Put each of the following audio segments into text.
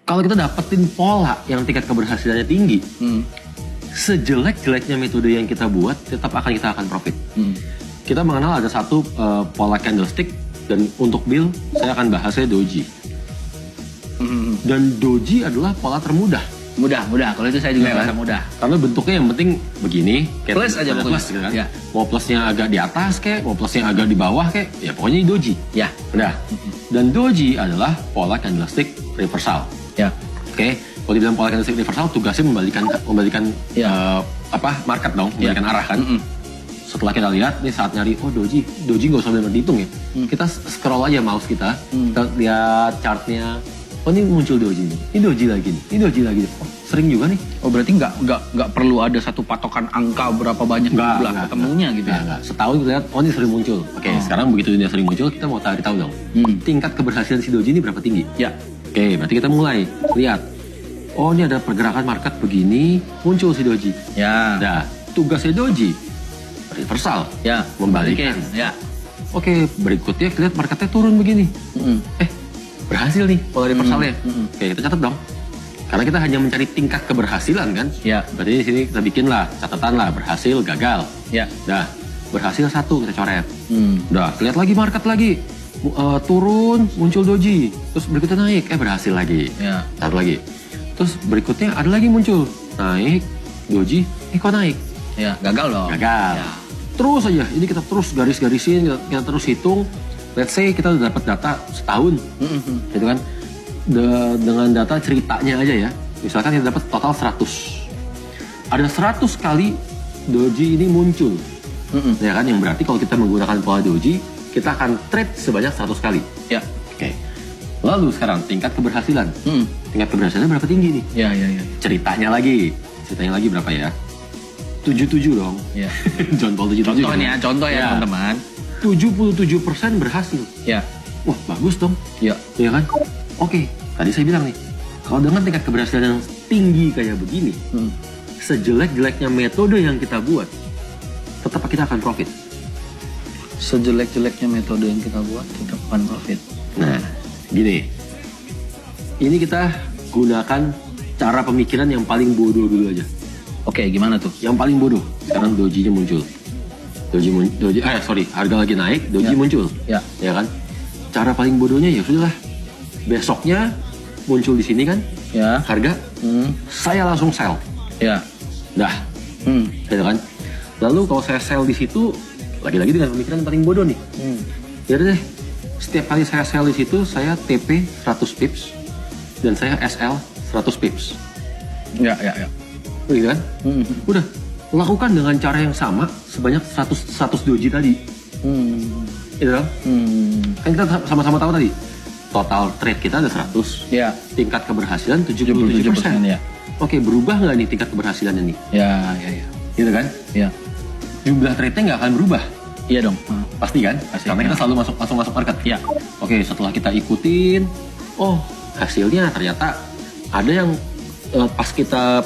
Kalau kita dapetin pola yang tingkat keberhasilannya tinggi, sejelek-jeleknya metode yang kita buat, tetap kita akan profit. Kita mengenal ada satu pola candlestick, dan untuk Bill, saya akan bahasnya doji. Dan doji adalah pola termudah. Mudah. Kalau itu saya juga merasa mudah. Karena bentuknya yang penting begini, kayak plus aja plus gitu kan. Ya. Mau plusnya agak di atas kayak, mau plusnya agak di bawah kayak, ya pokoknya ini doji. Ya. Udah. Dan doji adalah pola candlestick reversal. Ya. Oke. Kalau dibilang pola candlestick reversal, tugasnya membalikan market dong, membalikan arah kan. Setelah kita lihat nih saat nyari, doji nggak usah benar dihitung ya. Kita scroll aja mouse kita lihat chartnya. Oh ini muncul doji nih, ini doji lagi nih, ini doji lagi nih. Oh, sering juga nih. Oh berarti nggak perlu ada satu patokan angka berapa banyak jumlah ketemunya gitu ya? Nggak. Setahun kita lihat, ini sering muncul. Oke, sekarang begitu dia sering muncul, kita mau tahu dong. Tingkat keberhasilan si doji ini berapa tinggi? Ya. Oke, berarti kita mulai lihat. Oh ini ada pergerakan market begini, muncul si doji. Ya. Nah, tugasnya doji reversal. Ya. Membalikan. Ya. Oke, berikutnya kita lihat marketnya turun begini. Berhasil nih pola reversalnya. Oke, kita catat dong. Karena kita hanya mencari tingkat keberhasilan kan. Ya. Berarti di sini kita bikin lah catatan lah, berhasil, gagal. Ya. Dah, berhasil 1 kita coret. Udah, lihat lagi market lagi. Turun, muncul doji. Terus berikutnya naik, berhasil lagi. Ya. Satu lagi. Terus berikutnya ada lagi muncul. Naik, doji, kok naik? Ya, gagal dong. Gagal. Ya. Terus aja, ini kita terus garis-garisin, kita terus hitung. Let's say kita udah dapat data setahun, gitu kan? Dengan data ceritanya aja ya. Misalkan kita dapat total 100. Ada 100 kali doji ini muncul. Ya kan? Yang berarti kalau kita menggunakan pola doji, kita akan trade sebanyak 100 kali. Ya. Oke. Lalu sekarang tingkat keberhasilan. Tingkat keberhasilannya berapa tinggi nih? Ya. Ceritanya lagi berapa ya? 77 dong. Ya. John Paul 77. Contoh ya teman-teman. 77% berhasil. Ya. Wah, bagus dong. Ya. Iya kan? Oke, tadi saya bilang nih, kalau dengan tingkat keberhasilan yang tinggi kayak begini, sejelek-jeleknya metode yang kita buat, tetap kita akan profit. Sejelek-jeleknya metode yang kita buat, tetap akan profit. Nah, gini. Ini kita gunakan cara pemikiran yang paling bodoh dulu aja. Oke, gimana tuh? Yang paling bodoh. Sekarang dojinya muncul. Harga lagi naik, doji muncul. Ya kan? Cara paling bodohnya ya sudahlah. Besoknya muncul di sini kan? Ya. Harga. Saya langsung sell. Ya. Dah. Gitu kan? Lalu kalau saya sell di situ, lagi-lagi dengan pemikiran paling bodoh nih. Ya deh. Setiap kali saya sell di situ, saya TP 100 pips dan saya SL 100 pips. Ya. Gitu kan? Udah. Lakukan dengan cara yang sama sebanyak 100 doji tadi. Gitu kan? Kan kita sama-sama tahu tadi. Total trade kita ada 100. Ya. Tingkat keberhasilan 77%. Ya. Oke, berubah nggak nih tingkat keberhasilannya nih? Ya. Gitu kan? Ya. Jumlah trade-nya nggak akan berubah. Iya dong. Pasti kan? Karena kita selalu langsung masuk market. Ya. Oke, setelah kita ikutin, hasilnya ternyata ada yang pas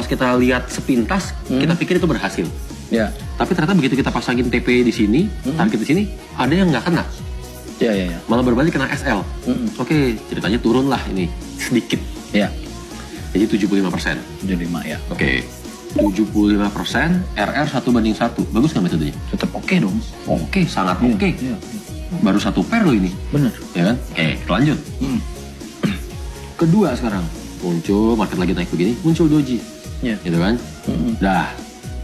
kita lihat sepintas, kita pikir itu berhasil. Ya. Tapi ternyata begitu kita pasangin TP di sini, target di sini, ada yang nggak kena. Ya. Malah berbalik kena SL. Oke, ceritanya turun lah ini sedikit. Ya. Jadi 75%. 75 ya. Oke. 75% RR 1:1. Bagus nggak metodenya? Tetap oke dong. Oke, sangat oke. Iya. Baru 1 pair loh ini. Bener. Ya kan? Oke, lanjut. Kedua sekarang. Muncul, market lagi naik begini, muncul doji. Iya. Gitu kan? Dah,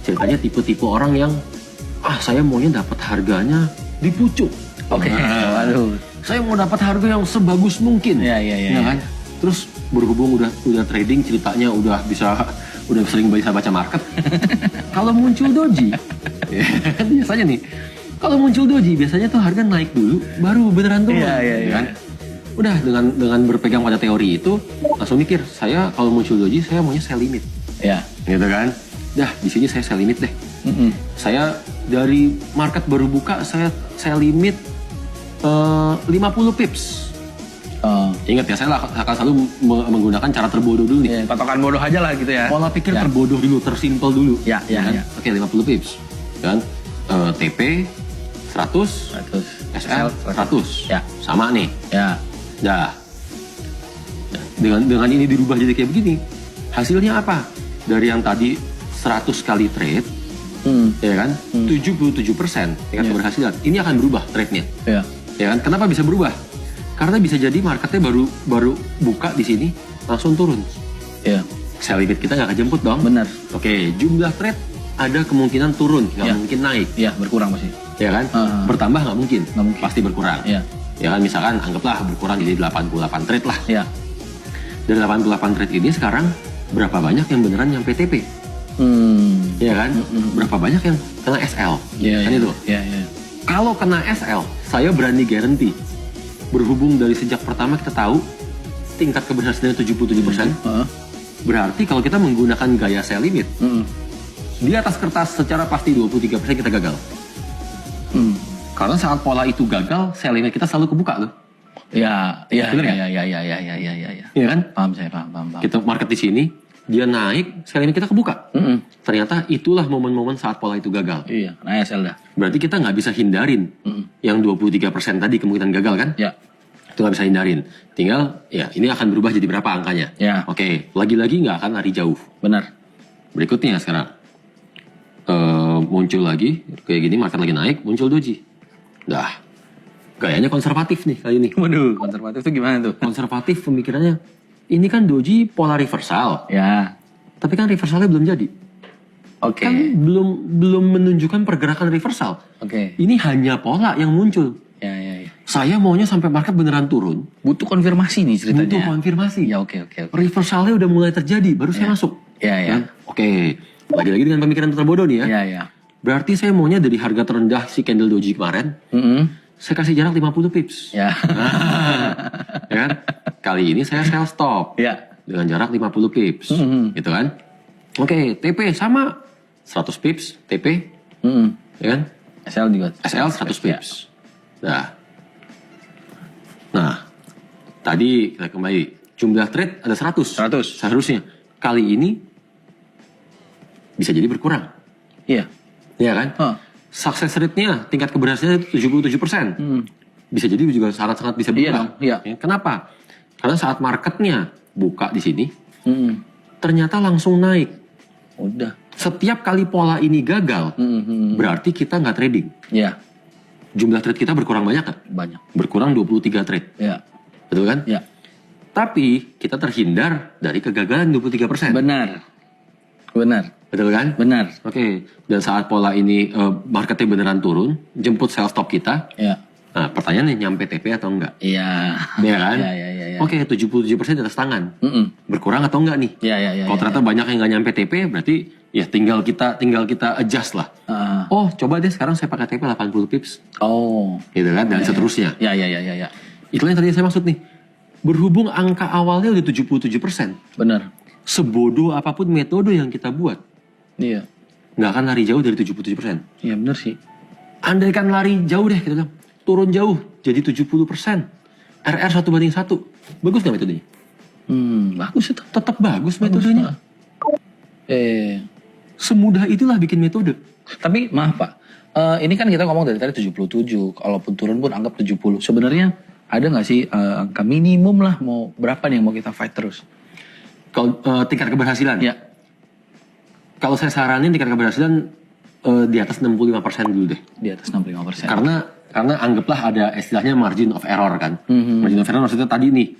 ceritanya tipe-tipe orang yang, saya maunya dapat harganya di pucuk. Oke. Waduh. Saya mau dapat harga yang sebagus mungkin. Iya. Kan? Terus berhubung udah trading, ceritanya udah sering bisa baca market. Kalau muncul doji, biasanya nih, kalau muncul doji biasanya tuh harga naik dulu, baru beneran turun. Iya. Kan? Udah dengan berpegang pada teori itu, langsung mikir, saya kalau muncul doji, saya maunya sell limit. Ya. Gitu kan? Dah, di sini saya sell limit deh. Saya dari market baru buka, saya sell limit 50 pips. Ingat ya, saya akan selalu menggunakan cara terbodoh dulu nih. Ya, patokan bodoh aja lah gitu ya. Pola pikir terbodoh dulu, tersimpel dulu. Ya. Oke, 50 pips. Dan TP 100, SL 100. Ya. Sama nih. Ya. Dah. Dengan ini dirubah jadi kayak begini, hasilnya apa? Dari yang tadi 100 kali trade, ya kan, 77% tingkat keberhasilan. Ini akan berubah trade-nya. Ya kan? Kenapa bisa berubah? Karena bisa jadi marketnya baru buka di sini langsung turun. Sell limit kita nggak kejemput dong. Benar. Oke, jumlah trade ada kemungkinan turun, nggak mungkin naik. Berkurang pasti. Ya kan? Bertambah nggak mungkin. Pasti berkurang. Ya kan, misalkan anggaplah berkurang jadi 88 trade lah. Dari 88 trade ini sekarang berapa banyak yang beneran nyampe TP? Ya kan? Berapa banyak yang kena SL? Kan itu. Kalau kena SL, saya berani guarantee. Berhubung dari sejak pertama kita tahu tingkat keberhasilannya 77%, berarti kalau kita menggunakan gaya sell limit, di atas kertas secara pasti 23% kita gagal. Karena saat pola itu gagal, sell limit kita selalu kebuka loh. Iya kan? Paham saya, paham. Kita market di sini, dia naik, sell limit kita kebuka. Ternyata itulah momen-momen saat pola itu gagal. Iya, nah SL dah. Berarti kita nggak bisa hindarin yang 23% tadi kemungkinan gagal kan? Itu nggak bisa hindarin. Tinggal, ya ini akan berubah jadi berapa angkanya. Oke, lagi-lagi nggak akan lari jauh. Benar. Berikutnya sekarang, muncul lagi, kayak gini market lagi naik, muncul doji. Dah, gayanya konservatif nih kali ini. Waduh, konservatif itu gimana tuh? Konservatif pemikirannya, ini kan doji pola reversal. Tapi kan reversalnya belum jadi. Kan belum menunjukkan pergerakan reversal. Ini hanya pola yang muncul. Saya maunya sampai market beneran turun. Butuh konfirmasi nih ceritanya. Butuh konfirmasi. Oke. Reversalnya udah mulai terjadi, baru saya masuk. Oke. Lagi-lagi dengan pemikiran terbodoh nih ya. Berarti saya maunya dari harga terendah si candle doji kemarin, saya kasih jarak 50 pips. Ya kan? Kali ini saya sell stop. Dengan jarak 50 pips. Gitu kan? Oke, TP sama 100 pips, TP. Ya kan? SL juga. SL 100 pips. Nah, tadi kita kembali. Jumlah trade ada 100. Seharusnya. Kali ini bisa jadi berkurang. Iya kan? Success rate-nya, tingkat keberhasilannya 77%. Bisa jadi juga sangat-sangat bisa berubah. Kenapa? Karena saat marketnya buka di sini, ternyata langsung naik. Setiap kali pola ini gagal, berarti kita nggak trading. Jumlah trade kita berkurang banyak nggak? Banyak. Berkurang 23 trade. Betul kan? Tapi kita terhindar dari kegagalan 23%. Benar. Betul kan? Benar. Oke. Dan saat pola ini marketnya beneran turun, jemput sell stop kita. Nah, pertanyaannya nyampe TP atau enggak? Iya kan? Oke, 77% di atas tangan. Berkurang atau enggak nih? Kalau ternyata banyak yang nggak nyampe TP, berarti ya tinggal kita adjust lah. Oh, coba deh sekarang saya pakai TP 80 pips. Gitu kan? Dan seterusnya. Itulah yang tadi saya maksud nih. Berhubung angka awalnya udah 77%. Benar. Sebodoh apapun metode yang kita buat, nggak akan lari jauh dari 77%. Iya benar sih. Andaikan lari jauh deh, kita bilang turun jauh jadi 70%, RR 1:1, bagus nggak metodenya? Bagus itu. Tetap bagus metodenya. Semudah itulah bikin metode. Tapi maaf Pak, ini kan kita ngomong dari tadi 77, kalaupun turun pun anggap 70. Sebenarnya ada nggak sih angka minimum lah, mau berapa nih yang mau kita fight terus? Kalau tingkat keberhasilan? Kalau saya saranin tingkat keberhasilan di atas 65% dulu deh. Di atas 65%. Karena anggaplah ada istilahnya margin of error kan. Margin of error maksudnya tadi nih,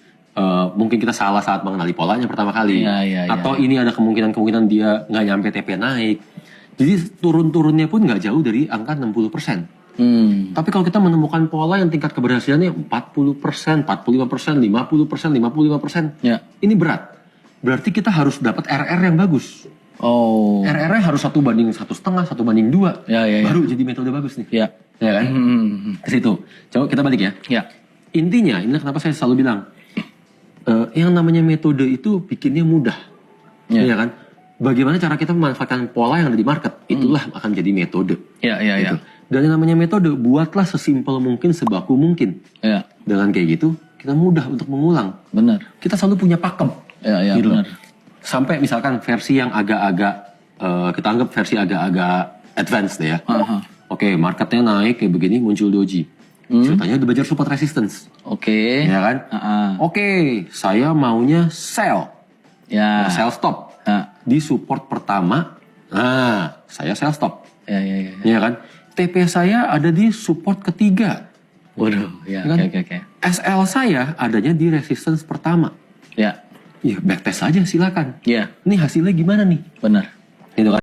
mungkin kita salah saat mengenali polanya pertama kali. Atau ini ada kemungkinan dia nggak nyampe TP naik. Jadi turun-turunnya pun nggak jauh dari angka 60%. Tapi kalau kita menemukan pola yang tingkat keberhasilannya 40%, 45%, 50%, 55%, ini berat. Berarti kita harus dapat RR yang bagus. RR-nya harus 1:1,5, 1:2. Baru jadi metode bagus nih. Ya kan? Ke situ. Coba kita balik ya. Intinya, ini kenapa saya selalu bilang, yang namanya metode itu bikinnya mudah. Ya kan? Bagaimana cara kita memanfaatkan pola yang ada di market, itulah akan jadi metode. Gitu. Dan yang namanya metode, buatlah sesimpel mungkin, sebaku mungkin. Dengan kayak gitu, kita mudah untuk mengulang. Benar. Kita selalu punya pakem. Gitu. Benar. Sampai misalkan versi yang agak-agak, kita anggap versi agak-agak advance deh ya. Oke, marketnya naik kayak begini, muncul doji. ceritanya udah belajar support resistance. Oke. Ya kan? Oke, saya maunya sell. Ya. Sell stop. Ah. Di support pertama, saya sell stop. Ya, ya, ya. Ya kan? TP saya ada di support ketiga. Waduh, ya, Kan? oke. SL saya adanya di resistance pertama. Ya, Ya, backtest aja silakan. ya, Ini hasilnya gimana nih? benar. Gitu kan?